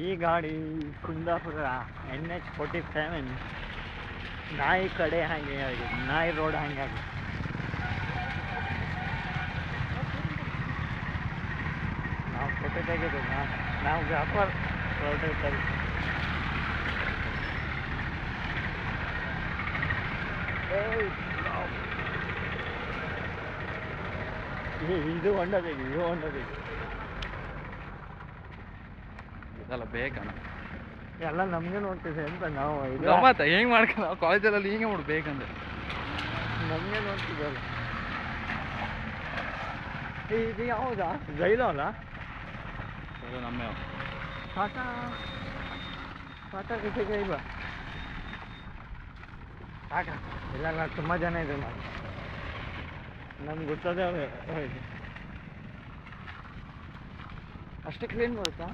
ಈ ಗಾಡಿ ಕುಂದಾಪುರ NH47 ನಾಯಿ ಕಡೆ ಹಾಗೆ ಆಗಿದೆ, ನಾಯಿ ರೋಡ್ ಹಾಗೆ ಆಗಿದೆ. ನಾವು ಫೋಟೋ ತೆಗೆದು ನಾವು ವ್ಯಾಪಾರ ಫೋಟೋ ತೆಗೆದು ಇದು ಹೊಂಡ ತೆಗಿ, ಇದು ಹೊಂಡ ತೆಗಿ. ಇದೆಲ್ಲ ಬೇಕಣ್ಣ, ಎಲ್ಲ ನಮಗೆ ನೋಡ್ತಿದೆ ಅಂತ ನಾವು ಗಮ್ಮತ್ತ ಹೆಂಗೆ ಮಾಡ್ಕೊಂಡು ನಾವು ಕಾಲೇಜಲ್ಲಿ ಹಿಂಗೆ ಮಾಡ್ಬೇಕಂದ್ರೆ ನಮಗೆ ನೋಡ್ತಿದ್ದಲ್ಲ. ಇದು ಯಾವುದಾ ಜೈಲು ಅಲ್ಲ? ಇದು ನಮ್ಮೇ ಟಾಟಾ ಟಾಟಾ ಜೊತೆಗೆ ಇಲ್ವಾ? ಟಾಟಾ ಇಲ್ಲ, ತುಂಬ ಜನ ಇದೆ ನಾವು, ನಮ್ಗೆ ಗೊತ್ತದೆ ಅಷ್ಟೇ ಕ್ಲೀನ್ ಬರುತ್ತಾ?